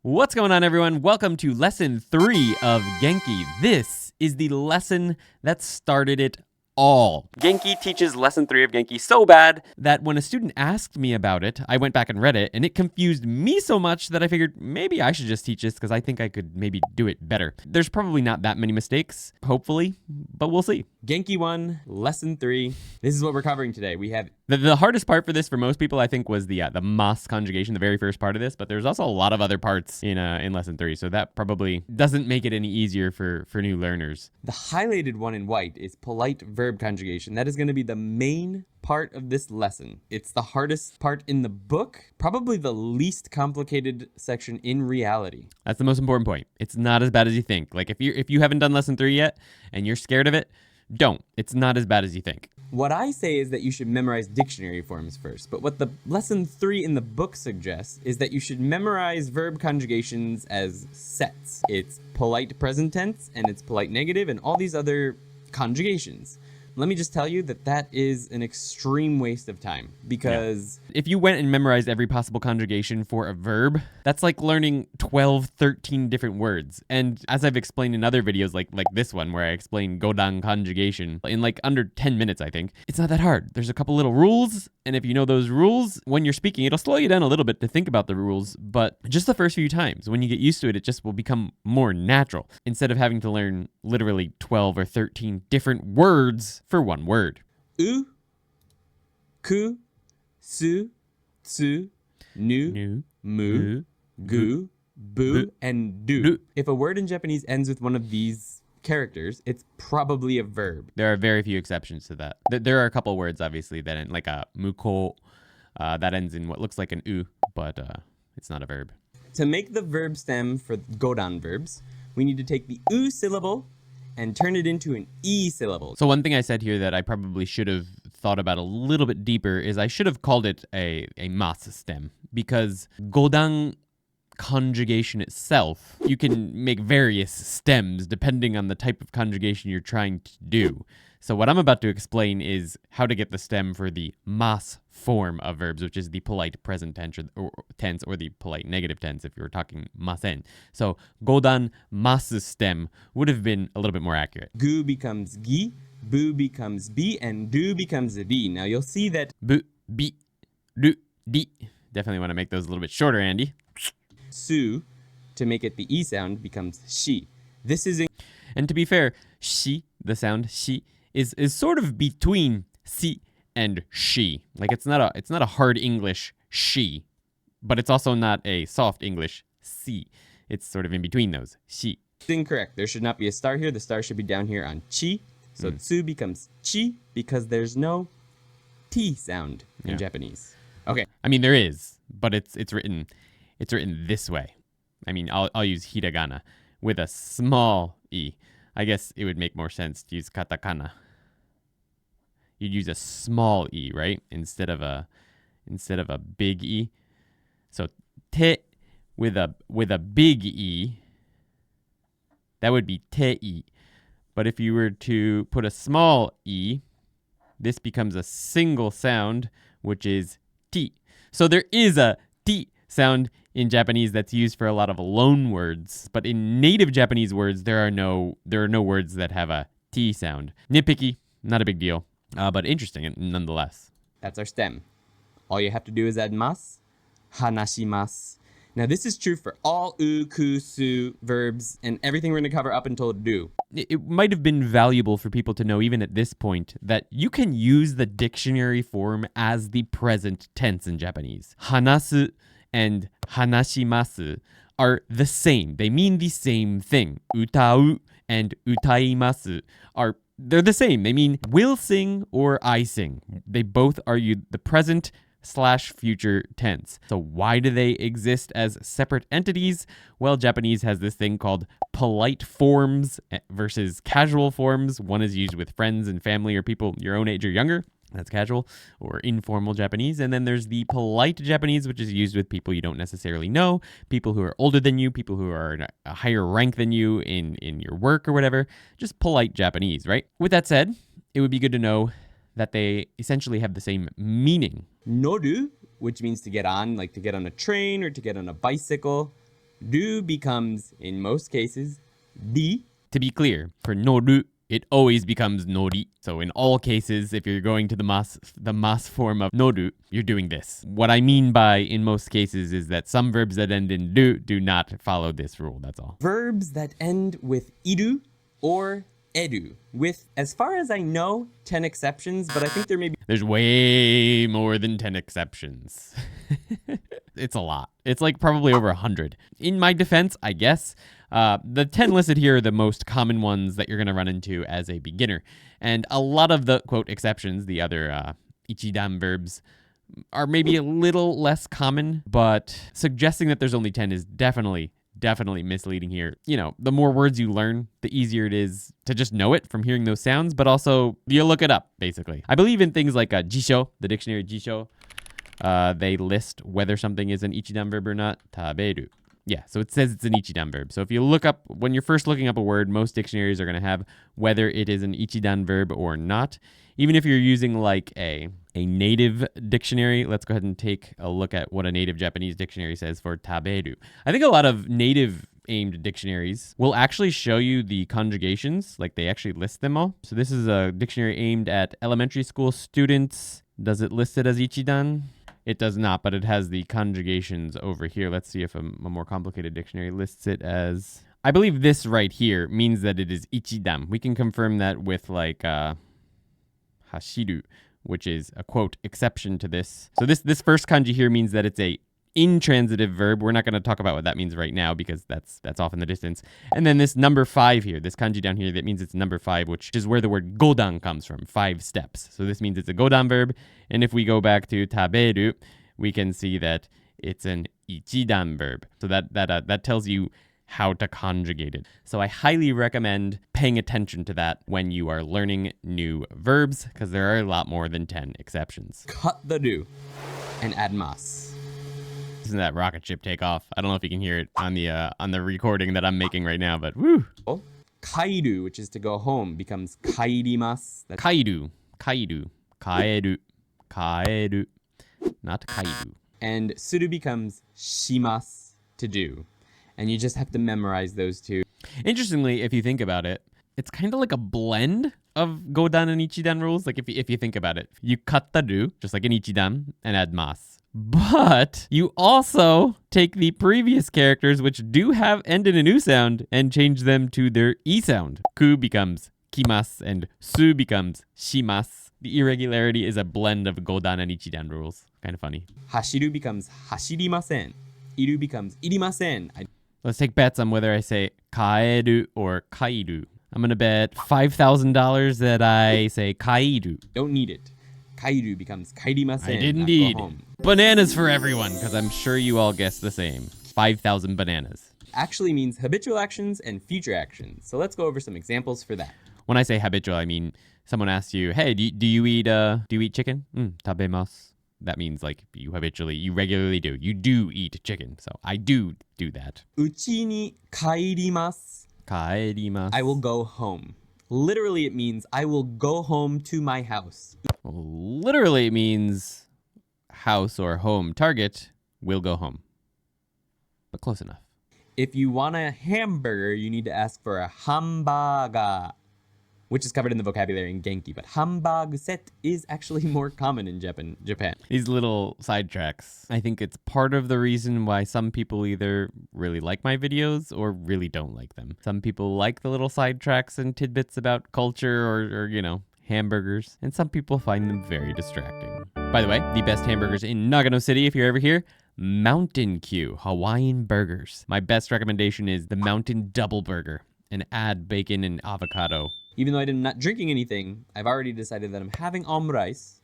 What's going on, everyone? Welcome to lesson 3 of Genki. This is the lesson that started it all. Genki teaches lesson 3 of Genki so bad that when a student asked me about it, I went back and read it, and it confused me so much that I figured maybe I should just teach this because I think I could maybe do it better. There's probably not that many mistakes, hopefully, but we'll see. Genki 1, lesson 3. This is what we're covering today. We have the hardest part for this for most people, I think, was the mas conjugation, the very first part of this, but there's also a lot of other parts in lesson 3, so that probably doesn't make it any easier for new learners. The highlighted one in white is polite verb conjugation. That is going to be the main part of this lesson. It's the hardest part in the book, probably the least complicated section in reality. That's the most important point. It's not as bad as you think. Like if you haven't done lesson 3 yet and you're scared of it, don't. It's not as bad as you think. What I say is that you should memorize dictionary forms first, but what the lesson 3 in the book suggests is that you should memorize verb conjugations as sets. It's polite present tense and it's polite negative and all these other conjugations. Let me just tell you that is an extreme waste of time because if you went and memorized every possible conjugation for a verb, that's like learning 12, 13 different words. And as I've explained in other videos like this one where I explain godan conjugation in like under 10 minutes, I think, it's not that hard. There's a couple little rules, and if you know those rules, when you're speaking, it'll slow you down a little bit to think about the rules, but just the first few times, when you get used to it, it just will become more natural instead of having to learn literally 12 or 13 different words for one word. U, ku, su, tsu, nu, mu, gu, bu, and du. If a word in Japanese ends with one of these characters, it's probably a verb. There are very few exceptions to that. There are a couple words, obviously, that end like a muko, that ends in what looks like an u, but it's not a verb. To make the verb stem for godan verbs, we need to take the u syllable and turn it into an e syllable. So one thing I said here that I probably should have thought about a little bit deeper is I should have called it a mas stem, because godan conjugation itself, you can make various stems depending on the type of conjugation you're trying to do. So what I'm about to explain is how to get the stem for the mas form of verbs, which is the polite present tense or the polite negative tense if you were talking masen. So godan mas stem would have been a little bit more accurate. Gu becomes gi, bu becomes bi, and du becomes di. Now you'll see that bu, bi, du, di. Definitely want to make those a little bit shorter, Andy. Su, to make it the e sound, becomes shi. This is and to be fair, shi, the sound shi, is sort of between si and she. Like it's not a hard English she, but it's also not a soft English si. It's sort of in between those. Shi. Incorrect. There should not be a star here. The star should be down here on chi. So tsu becomes chi because there's no t sound in Japanese. Okay. I mean there is, but it's written this way. I mean I'll use hiragana with a small e. I guess it would make more sense to use katakana. You'd use a small e, right? Instead of a big e. So te with a big e, that would be te. But if you were to put a small e, this becomes a single sound, which is ti. So there is a ti sound in Japanese that's used for a lot of loan words, but in native Japanese words there are no words that have a t sound. Nitpicky, not a big deal, but interesting nonetheless. That's our stem. All you have to do is add mas, hanashimasu. Now this is true for all u, ku, su verbs and everything we're going to cover up until do. It might have been valuable for people to know even at this point that you can use the dictionary form as the present tense in Japanese. Hanasu and hanashimasu are the same. They mean the same thing. Utau and utaimasu they're the same. They mean will sing or I sing. They both are the present / future tense. So why do they exist as separate entities? Well, Japanese has this thing called polite forms versus casual forms. One is used with friends and family or people your own age or younger. That's casual or informal Japanese. And then there's the polite Japanese, which is used with people you don't necessarily know, people who are older than you, people who are in a higher rank than you in your work or whatever. Just polite Japanese, right? With that said, it would be good to know that they essentially have the same meaning. Noru, which means to get on, like to get on a train or to get on a bicycle. do becomes, in most cases, di. To be clear, for noru, it always becomes nori. So in all cases, if you're going to the mas form of noru, you're doing this. What I mean by in most cases is that some verbs that end in do not follow this rule, that's all. Verbs that end with iru or edu, with, as far as I know, 10 exceptions, but I think There's way more than 10 exceptions. It's a lot. It's like probably over 100. In my defense, I guess, the 10 listed here are the most common ones that you're going to run into as a beginner. And a lot of the, quote, exceptions, the other ichidan verbs, are maybe a little less common, but suggesting that there's only 10 is definitely misleading here. You know, the more words you learn, the easier it is to just know it from hearing those sounds, but also you look it up, basically. I believe in things like jisho, the dictionary jisho. They list whether something is an ichidan verb or not. Taberu. Yeah, so it says it's an ichidan verb. So if you look up, when you're first looking up a word, most dictionaries are going to have whether it is an ichidan verb or not. Even if you're using like a native dictionary, let's go ahead and take a look at what a native Japanese dictionary says for taberu. I think a lot of native aimed dictionaries will actually show you the conjugations, like they actually list them all. So this is a dictionary aimed at elementary school students. Does it list it as ichidan? It does not, but it has the conjugations over here. Let's see if a more complicated dictionary lists it as... I believe this right here means that it is ichidan. We can confirm that with like hashiru, which is a, quote, exception to this. So this first kanji here means that it's a intransitive verb. We're not going to talk about what that means right now because that's off in the distance. And then this number 5 here, this kanji down here, that means it's number 5, which is where the word godan comes from, 5 steps. So this means it's a godan verb. And if we go back to taberu, we can see that it's an ichidan verb. So that tells you how to conjugate it. So I highly recommend paying attention to that when you are learning new verbs because there are a lot more than 10 exceptions. Cut the do and add mas. Isn't that rocket ship take off? I don't know if you can hear it on the recording that I'm making right now, but woo! Kairu, which is to go home, becomes kairimasu. Kairu, kaeru, not kairu. And suru becomes shimasu, to do. And you just have to memorize those two. Interestingly, if you think about it, it's kind of like a blend of godan and ichidan rules. Like if you think about it, you kattaru, just like an ichidan, and add mas. But you also take the previous characters, which do have end in a new sound, and change them to their e sound. Ku becomes kimasu, and su becomes shimasu. The irregularity is a blend of godan and ichidan rules. Kind of funny. Hashiru becomes hashirimasen. Iru becomes irimasen. Let's take bets on whether I say kaeru or kairu. I'm going to bet $5,000 that I say kairu. Don't need it. Kairu becomes kairimasen. I did indeed. Bananas for everyone, because I'm sure you all guessed the same. 5,000 bananas. Actually means habitual actions and future actions. So let's go over some examples for that. When I say habitual, I mean someone asks you, hey, do you eat chicken? Tabemasu. That means like you regularly do. You do eat chicken. So I do that. Uchi ni kairimasu. Kaerimasu. I will go home. Literally, it means I will go home to my house. Literally, it means house or home. Target will go home. But close enough. If you want a hamburger, you need to ask for a hamburger, which is covered in the vocabulary in Genki. But hamburguset is actually more common in Japan. These little sidetracks. I think it's part of the reason why some people either really like my videos or really don't like them. Some people like the little sidetracks and tidbits about culture or hamburgers. And some people find them very distracting. By the way, the best hamburgers in Nagano City, if you're ever here, Mountain Q Hawaiian burgers. My best recommendation is the Mountain Double Burger and add bacon and avocado. Even though I'm not drinking anything, I've already decided that I'm having rice.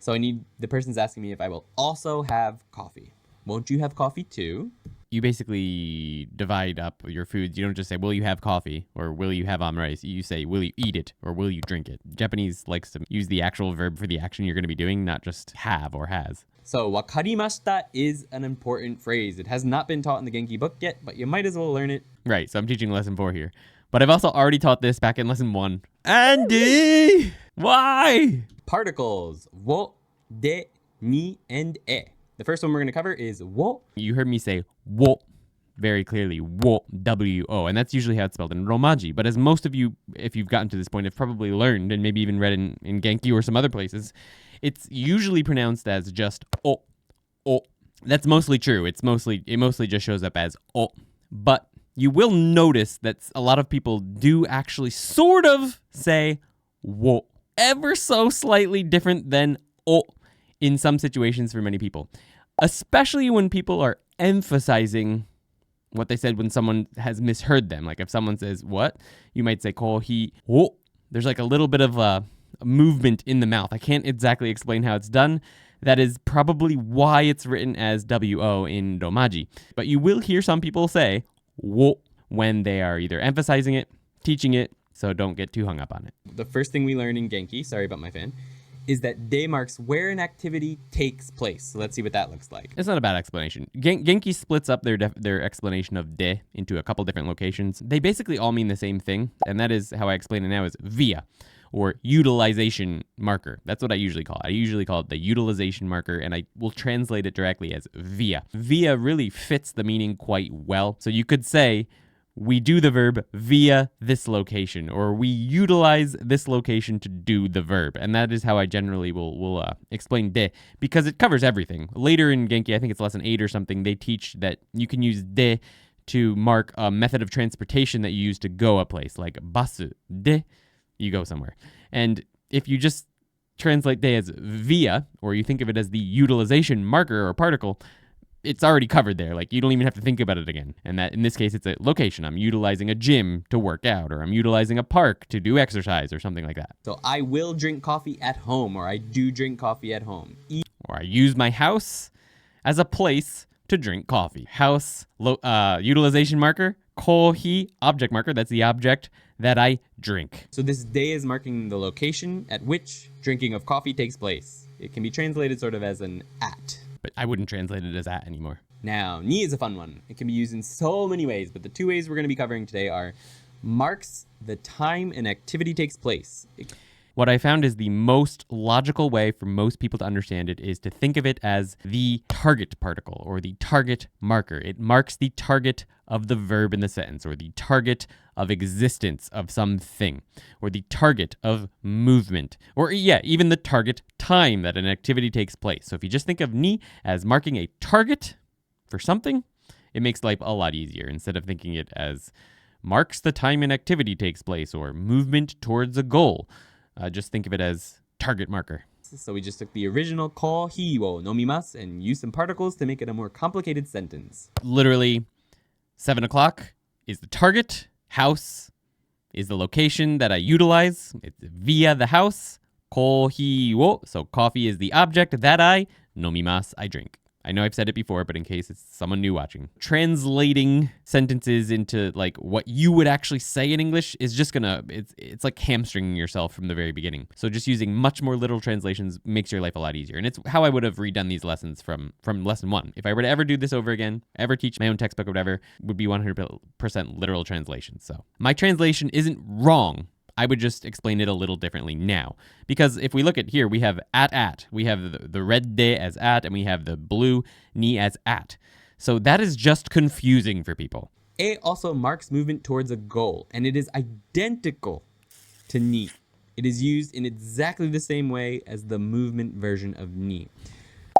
So the person's asking me if I will also have coffee. Won't you have coffee too? You basically divide up your foods. You don't just say, will you have coffee or will you have rice? You say, will you eat it or will you drink it? Japanese likes to use the actual verb for the action you're going to be doing, not just have or has. So wakarimashita is an important phrase. It has not been taught in the Genki book yet, but you might as well learn it. Right, so I'm teaching lesson 4 here. But I've also already taught this back in lesson 1. Andy! Why? Particles. Wo, de, ni, and e. The first one we're going to cover is wo. You heard me say wo. very clearly wo, W-O, and that's usually how it's spelled in Romaji. But as most of you, if you've gotten to this point, have probably learned, and maybe even read in Genki or some other places, it's usually pronounced as just o, o. That's mostly true. It mostly just shows up as o. But you will notice that a lot of people do actually sort of say wo, ever so slightly different than o in some situations for many people, especially when people are emphasizing what they said when someone has misheard them. Like if someone says what, you might say kohi wo. There's like a little bit of a movement in the mouth. I can't exactly explain how it's done. That is probably why it's written as W-O in Romaji. But you will hear some people say wo when they are either emphasizing it, teaching it, so don't get too hung up on it. The first thing we learn in Genki, sorry about my fan, is that de marks where an activity takes place. So let's see what that looks like. It's not a bad explanation. Genki splits up their explanation of de into a couple different locations. They basically all mean the same thing, and that is how I explain it now is via, or utilization marker. That's what I usually call it. I usually call it the utilization marker, and I will translate it directly as via. Via really fits the meaning quite well. So you could say, we do the verb via this location, or we utilize this location to do the verb. And that is how I generally will explain de, because it covers everything. Later in Genki, I think it's lesson 8 or something, they teach that you can use de to mark a method of transportation that you use to go a place, like basu de, you go somewhere. And if you just translate de as via, or you think of it as the utilization marker or particle, it's already covered there. Like you don't even have to think about it again. And that in this case, it's a location. I'm utilizing a gym to work out, or I'm utilizing a park to do exercise or something like that. So I will drink coffee at home, or I do drink coffee at home. Or I use my house as a place to drink coffee. House, utilization marker, kohi, object marker. That's the object that I drink. So this de is marking the location at which drinking of coffee takes place. It can be translated sort of as an at. But I wouldn't translate it as at anymore. Now, ni is a fun one. It can be used in so many ways, but the 2 ways we're going to be covering today are marks the time an activity takes place. What I found is the most logical way for most people to understand it is to think of it as the target particle, or the target marker. It marks the target of the verb in the sentence, or the target of existence of something, or the target of movement, or even the target time that an activity takes place. So if you just think of ni as marking a target for something, it makes life a lot easier instead of thinking it as marks the time an activity takes place or movement towards a goal. Just think of it as target marker. So we just took the original kohi wo nomimasu and used some particles to make it a more complicated sentence. Literally, 7 o'clock is the target. House is the location that I utilize. It's via the house. Kohi wo, so coffee is the object that I nomimasu, I drink. I know I've said it before, but in case it's someone new watching. Translating sentences into like what you would actually say in English is just it's like hamstringing yourself from the very beginning. So just using much more literal translations makes your life a lot easier. And it's how I would have redone these lessons from lesson 1. If I were to ever do this over again, ever teach my own textbook or whatever, would be 100% literal translations. So my translation isn't wrong. I would just explain it a little differently now. Because if we look at here, we have at. We have the red de as at, and we have the blue ni as at. So that is just confusing for people. A also marks movement towards a goal, and it is identical to ni. It is used in exactly the same way as the movement version of ni.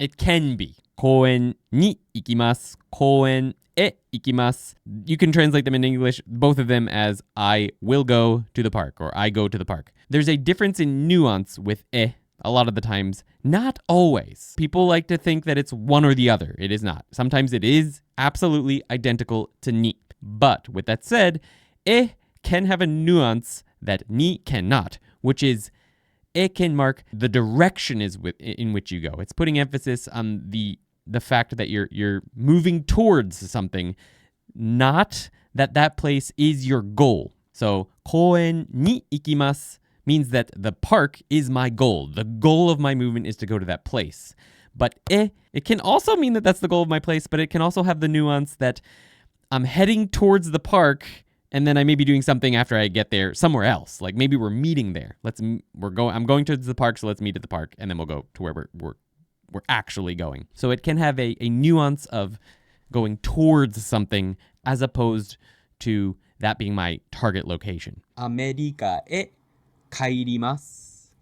It can be. Koen ni ikimasu, koen e ikimasu. You can translate them in English, both of them as I will go to the park, or I go to the park. There's a difference in nuance with e a lot of the times, not always. People like to think that it's one or the other. It is not. Sometimes it is absolutely identical to ni. But with that said, e can have a nuance that ni cannot, which is it can mark the direction in which you go. It's putting emphasis on the fact that you're moving towards something, not that place is your goal. So, koen ni ikimasu means that the park is my goal. The goal of my movement is to go to that place. But it can also mean that that's the goal of my place, but it can also have the nuance that I'm heading towards the park, and then I may be doing something after I get there somewhere else. Like maybe we're meeting there. I'm going towards the park, so let's meet at the park, and then we'll go to where we're actually going. So it can have a nuance of going towards something as opposed to that being my target location. アメリカへ帰ります。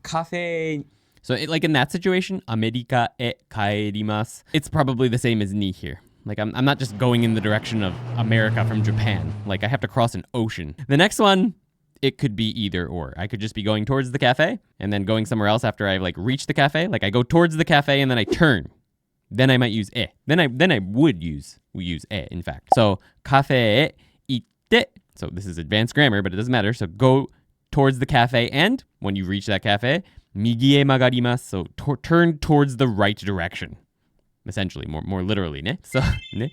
カフェ So like in that situation, America e kaerimasu, it's probably the same as ni here. Like I'm not just going in the direction of America from Japan. Like I have to cross an ocean. The next one, it could be either or. I could just be going towards the cafe and then going somewhere else after I like reach the cafe. Like I go towards the cafe and then I turn. Then I might use e. Then I would use e, in fact. So cafe e itte. So this is advanced grammar, but it doesn't matter. So go towards the cafe, and when you reach that cafe, migi e magarimasu. So turn towards the right direction. Essentially, more literally, ne? So ne?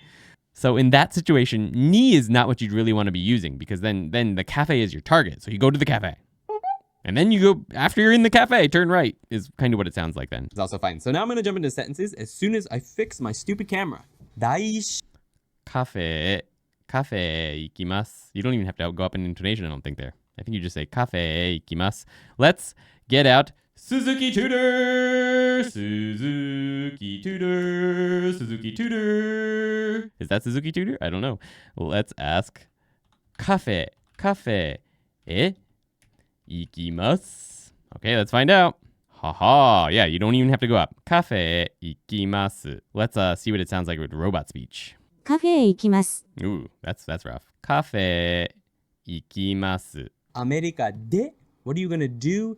So in that situation, ni is not what you'd really want to be using, because then the cafe is your target. So you go to the cafe. And then you go, after you're in the cafe, turn right, is kind of what it sounds like then. is also fine. So now I'm going to jump into sentences as soon as I fix my stupid camera. 大師 Cafe ikimasu. You don't even have to go up in intonation, I don't think there. I think you just say cafe ikimasu. Let's get out Suzuki Tutor. Suzuki Tutor. Suzuki Tutor. Is that Suzuki Tutor? I don't know. Let's ask cafe e ikimasu. Okay, let's find out. Haha. Yeah, you don't even have to go up. Cafe ikimasu. Let's see what it sounds like with robot speech. カフェへ行きます。 Ooh, that's rough. Cafe ikimasu. アメリカで What are you going to do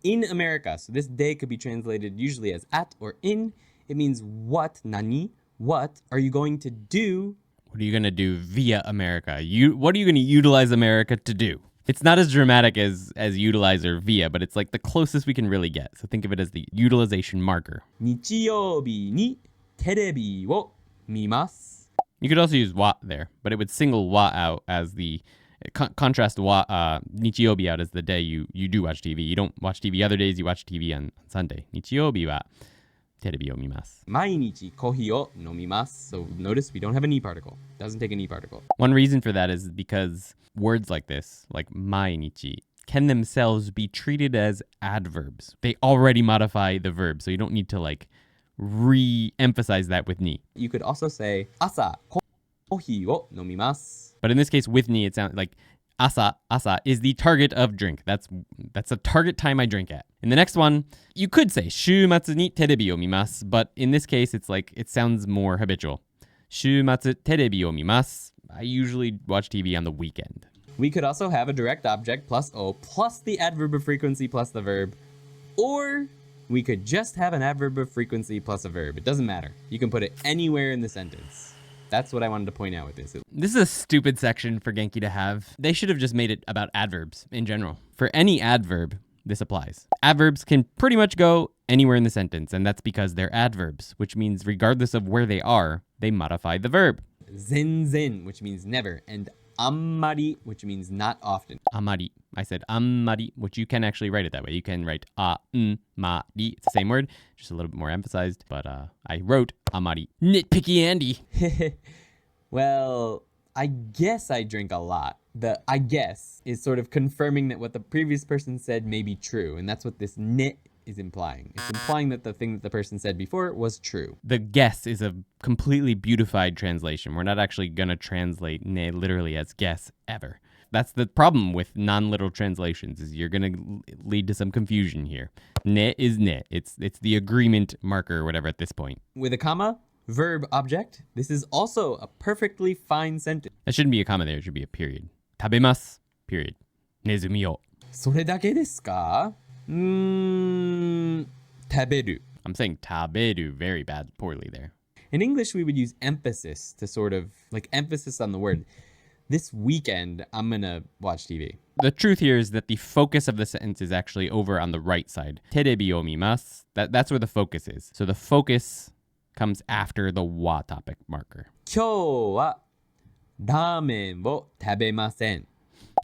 in America? So this de could be translated usually as at or in. It means what, nani? What are you going to do? What are you going to do via America? What are you going to utilize America to do? It's not as dramatic as utilize or via, but it's like the closest we can really get. So think of it as the utilization marker. 日曜日にテレビを見ます。 You could also use wa there, but it would single wa out as the contrast wa nichiyobi out as the day you do watch TV. You don't watch TV other days, you watch TV on Sunday. Nichiyobi wa terebi o mimasu. 毎日コーヒーを飲みます。So notice we don't have a ni particle. Doesn't take a ni particle. One reason for that is because words like this, like mainichi, can themselves be treated as adverbs. They already modify the verb, so you don't need to like re-emphasize that with ni. You could also say 朝コーヒーを飲みます。 But in this case, with ni, it sounds like asa is the target of drink. That's the target time I drink at. In the next one, you could say 週末にテレビを見ます, but in this case, it's like it sounds more habitual. 週末テレビを見ます. I usually watch TV on the weekend. We could also have a direct object plus o plus the adverb of frequency plus the verb. Or we could just have an adverb of frequency plus a verb. It doesn't matter. You can put it anywhere in the sentence. That's what I wanted to point out with this. This is a stupid section for Genki to have. They should have just made it about adverbs in general. For any adverb, this applies. Adverbs can pretty much go anywhere in the sentence, and that's because they're adverbs, which means regardless of where they are, they modify the verb. 全然, which means never, and あんまり, which means not often. Amari. I said ammari, which you can actually write it that way. You can write a-n-ma-ri. It's the same word, just a little bit more emphasized, but I wrote amari. Nitpicky Andy. Well, I guess I drink a lot. The I guess is sort of confirming that what the previous person said may be true, and that's what this ne is implying. It's implying that the thing that the person said before was true. The guess is a completely beautified translation. We're not actually going to translate ne literally as guess ever. That's the problem with non-literal translations, is you're going to lead to some confusion here. Ne is ne. It's the agreement marker or whatever at this point. With a comma, verb, object, this is also a perfectly fine sentence. That shouldn't be a comma there. It should be a period. Tabemasu, period. Nezumi o. それだけですか? 食べる. I'm saying taberu very poorly there. In English, we would use emphasis to sort of, like emphasis on the word. This weekend, I'm gonna watch TV. The truth here is that the focus of the sentence is actually over on the right side. Terebi o mimasu. That's where the focus is. So the focus comes after the wa topic marker. 今日はラーメンを食べません.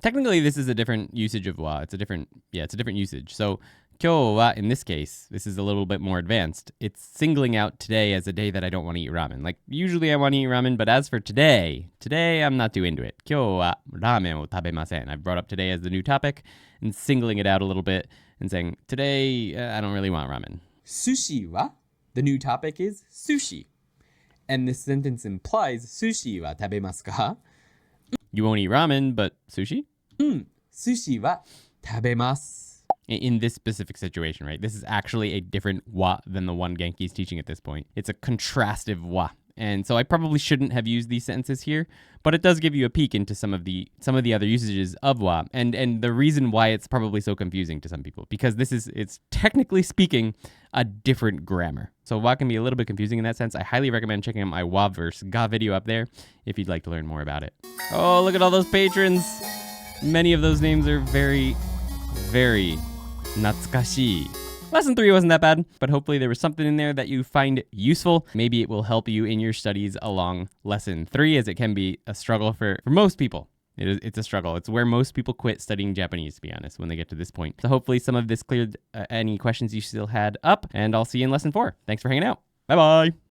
Technically, this is a different usage of wa. It's a different usage. So, 今日は, in this case, this is a little bit more advanced. It's singling out today as a day that I don't want to eat ramen. Like, usually I want to eat ramen, but as for today I'm not too into it. 今日はラーメンを食べません. I've brought up today as the new topic and singling it out a little bit and saying, today, I don't really want ramen. Sushi wa, the new topic is sushi. And this sentence implies, sushi wa tabemasu ka? You won't eat ramen, but sushi? Sushi wa tabemasu. In this specific situation, right? This is actually a different wa than the one Genki's teaching at this point. It's a contrastive wa. And so I probably shouldn't have used these sentences here, but it does give you a peek into some of the other usages of wa, and the reason why it's probably so confusing to some people, because it's technically speaking a different grammar. So wa can be a little bit confusing in that sense. I highly recommend checking out my wa versus ga video up there if you'd like to learn more about it. Oh, look at all those patrons. Many of those names are very, very natsukashi. Lesson 3 wasn't that bad, but hopefully there was something in there that you find useful. Maybe it will help you in your studies along Lesson 3, as it can be a struggle for most people. It's a struggle. It's where most people quit studying Japanese, to be honest, when they get to this point. So hopefully some of this cleared any questions you still had up, and I'll see you in Lesson 4. Thanks for hanging out. Bye-bye.